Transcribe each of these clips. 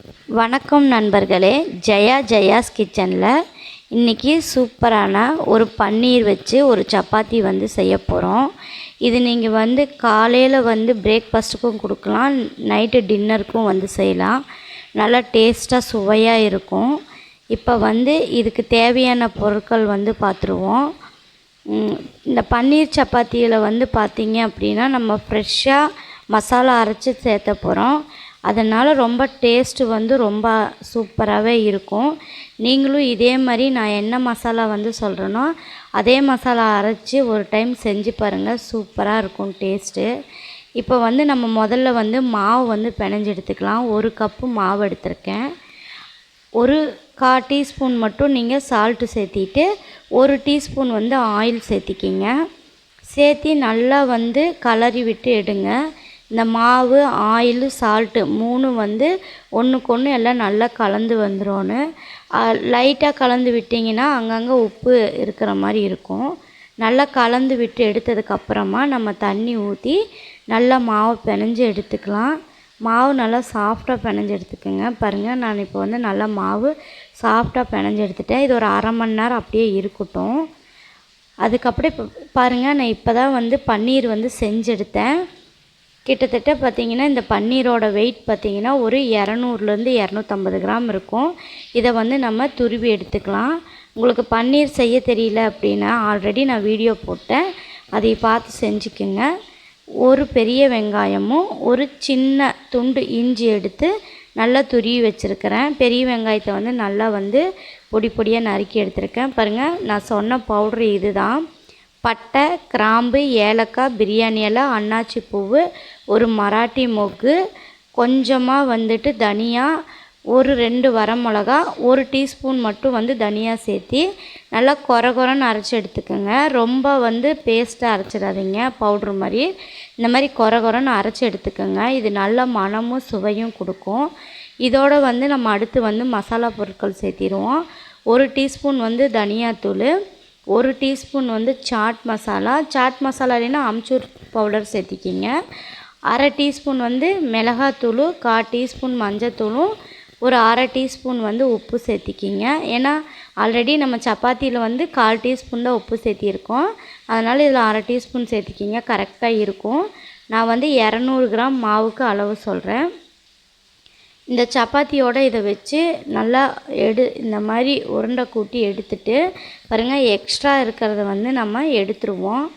வணக்கம் நண்பர்களே, ஜெயாஸ் கிச்சனில் இன்றைக்கி சூப்பரான ஒரு பன்னீர் வச்சு ஒரு சப்பாத்தி செய்ய போகிறோம். இது நீங்கள் காலையில் பிரேக்ஃபாஸ்ட்டுக்கும் கொடுக்கலாம், நைட்டு டின்னருக்கும் செய்யலாம். நல்லா டேஸ்ட்டாக சுவையாக இருக்கும். இப்போ இதுக்கு தேவையான பொருட்கள் பார்த்துருவோம். இந்த பன்னீர் சப்பாத்தியில் பார்த்தீங்க அப்படின்னா நம்ம ஃப்ரெஷ்ஷாக மசாலா அரைச்சி சேர்த்த போகிறோம். அதனால் ரொம்ப டேஸ்ட்டு ரொம்ப சூப்பராகவே இருக்கும். நீங்களும் இதே மாதிரி நான் என்ன மசாலா சொல்கிறேனோ அதே மசாலா அரைச்சி ஒரு டைம் செஞ்சு பாருங்கள், சூப்பராக இருக்கும் டேஸ்ட்டு. இப்போ நம்ம முதல்ல மாவு பிணைஞ்சு எடுத்துக்கலாம். 1 கப்பு மாவு எடுத்திருக்கேன். ஒரு 1/4 டீஸ்பூன் மட்டும் நீங்கள் சால்ட்டு சேர்த்திட்டு 1 டீஸ்பூன் ஆயில் சேர்த்திக்கிங்க. சேர்த்தி நல்லா கலரி விட்டு எடுங்க. இந்த மாவு, ஆயிலு, சால்ட்டு 3 ஒன்றுக்கு ஒன்று எல்லாம் நல்லா கலந்து வந்துடணும். லைட்டாக கலந்து விட்டிங்கன்னா அங்கங்கே உப்பு இருக்கிற மாதிரி இருக்கும். நல்லா கலந்து விட்டு எடுத்ததுக்கப்புறமா நம்ம தண்ணி ஊற்றி நல்லா மாவு பிணைஞ்சு எடுத்துக்கலாம். மாவு நல்லா சாஃப்டாக பிணைஞ்சு எடுத்துக்கோங்க. பாருங்கள், நான் இப்போ நல்லா மாவு சாஃப்டாக பிணைஞ்சு எடுத்துட்டேன். இது ஒரு 1/2 மணி நேரம் அப்படியே இருக்கட்டும். அதுக்கப்புறம் இப்போ பாருங்கள், நான் இப்போ தான் பன்னீர் செஞ்சு எடுத்தேன். கிட்டத்தட்ட பார்த்திங்கன்னா இந்த பன்னீரோட வெயிட் பார்த்திங்கன்னா ஒரு 200லேருந்து 250 கிராம் இருக்கும். இதை நம்ம துருவி எடுத்துக்கலாம். உங்களுக்கு பன்னீர் செய்ய தெரியல அப்படின்னா ஆல்ரெடி நான் வீடியோ போட்டேன், அதை பார்த்து செஞ்சுக்குங்க. ஒரு பெரிய வெங்காயமும் ஒரு சின்ன துண்டு இஞ்சி எடுத்து நல்லா துருவி வச்சுருக்கிறேன். பெரிய வெங்காயத்தை நல்லா பொடி பொடியாக நறுக்கி எடுத்துருக்கேன். பாருங்கள், நான் சொன்ன பவுட்ரு இது தான். பட்டை, கிராம்பு, ஏலக்காய், பிரியாணி இலை, அன்னாச்சி பூவு, ஒரு மராட்டி மொக்கு, கொஞ்சமாக தனியா, ஒரு 2 வரமிளகா, 1 டீஸ்பூன் மட்டும் தனியா சேர்த்தி நல்லா கொரன்னு அரைச்சி எடுத்துக்கோங்க. ரொம்ப பேஸ்ட்டாக அரைச்சிடாதீங்க, பவுட்ரு மாதிரி. இந்த மாதிரி கொரன்னு அரைச்சி எடுத்துக்கோங்க. இது நல்ல மணமும் சுவையும் கொடுக்கும். இதோடு நம்ம அடுத்து மசாலா பொருட்கள் சேர்த்திடுவோம். 1 டீஸ்பூன் தனியாத்தூள், 1 டீஸ்பூன் சாட் மசாலா இல்லைன்னா அம்ச்சூர் பவுடர் சேர்த்திக்கிங்க. 1/2 டீஸ்பூன் மிளகாத்தூள், 1/4 டீஸ்பூன் மஞ்சத்தூளும், ஒரு 1/2 டீஸ்பூன் உப்பு சேர்த்திக்கிங்க. ஏன்னா ஆல்ரெடி நம்ம சப்பாத்தியில் 1/4 டீஸ்பூன் தான் உப்பு சேர்த்திருக்கோம். அதனால் இதில் 1/2 டீஸ்பூன் சேர்த்திக்கிங்க, கரெக்டாக இருக்கும். நான் 200 கிராம் மாவுக்கு அளவு சொல்கிறேன். இந்த சப்பாத்தியோடு இதை வச்சு நல்லா இந்த மாதிரி உருண்டை கூட்டி எடுத்துட்டு பாருங்கள், எக்ஸ்ட்ரா இருக்கிறத நம்ம எடுத்துருவோம்.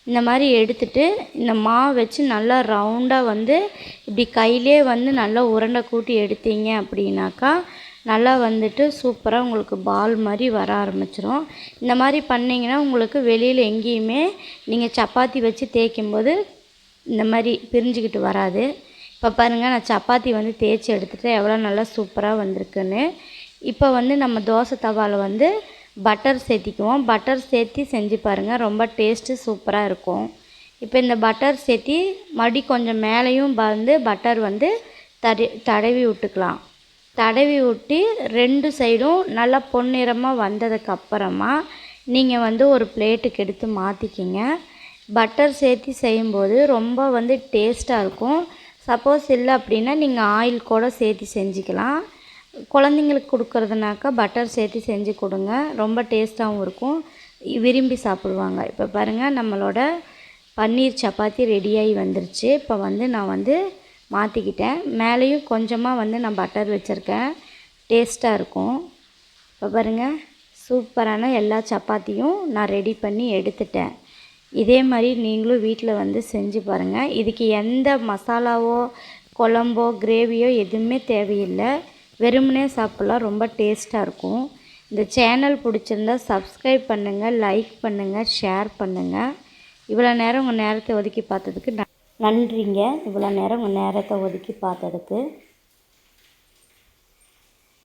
இந்த மாதிரி எடுத்துட்டு இந்த மாவு வச்சு நல்லா ரவுண்டாக இப்படி கையிலே நல்லா உருண்டை கூட்டி எடுத்தீங்க அப்படின்னாக்கா நல்லா சூப்பராக உங்களுக்கு பால் மாதிரி வர ஆரம்பிச்சிடும். இந்த மாதிரி பண்ணிங்கன்னா உங்களுக்கு வெளியில் எங்கேயுமே நீங்கள் சப்பாத்தி வச்சு தேய்க்கும்போது இந்த மாதிரி பிரிஞ்சுக்கிட்டு வராது. இப்போ பாருங்கள், நான் சப்பாத்தி தேய்ச்சி எடுத்துகிட்டு எவ்வளோ நல்லா சூப்பராக வந்திருக்குன்னு. இப்போ நம்ம தோசை தவாவில் பட்டர் சேர்த்திக்குவோம். பட்டர் சேர்த்தி செஞ்சு பாருங்கள், ரொம்ப டேஸ்ட்டு சூப்பராக இருக்கும். இப்போ இந்த பட்டர் சேர்த்தி மறுபடி கொஞ்சம் மேலேயும் பட்டர் தடவி விட்டுக்கலாம். தடவி விட்டு 2 சைடும் நல்லா பொன்னிறமாக வந்ததுக்கப்புறமா நீங்கள் ஒரு பிளேட்டுக்கு எடுத்து மாற்றிக்கிங்க. பட்டர் சேர்த்தி செய்யும்போது ரொம்ப டேஸ்ட்டாக இருக்கும். சப்போஸ் இல்லை அப்படின்னா நீங்கள் ஆயில் கூட சேர்த்து செஞ்சுக்கலாம். குழந்தைங்களுக்கு கொடுக்குறதுனாக்கா பட்டர் சேர்த்து செஞ்சு கொடுங்க, ரொம்ப டேஸ்ட்டாகவும் இருக்கும், விரும்பி சாப்பிடுவாங்க. இப்போ பாருங்கள், நம்மளோட பன்னீர் சப்பாத்தி ரெடியாகி வந்துருச்சு. இப்போ நான் மாற்றிக்கிட்டேன். மேலேயும் கொஞ்சமாக நான் பட்டர் வச்சுருக்கேன், டேஸ்ட்டாக இருக்கும். இப்போ பாருங்கள், சூப்பரான எல்லா சப்பாத்தியும் நான் ரெடி பண்ணி எடுத்துட்டேன். இதே மாதிரி நீங்களும் வீட்டில் செஞ்சு பாருங்கள். இதுக்கு எந்த மசாலாவோ குழம்போ கிரேவியோ எதுவுமே தேவையில்லை, வெறுமனே சாப்பிட்லாம், ரொம்ப டேஸ்ட்டாக இருக்கும். இந்த சேனல் பிடிச்சிருந்தா சப்ஸ்கிரைப் பண்ணுங்கள், லைக் பண்ணுங்கள், ஷேர் பண்ணுங்கள். இவ்வளோ நேரம் உங்கள் நேரத்தை ஒதுக்கி பார்த்ததுக்கு நன்றிங்க. இவ்வளோ நேரம் உங்கள் நேரத்தை ஒதுக்கி பார்த்ததுக்கு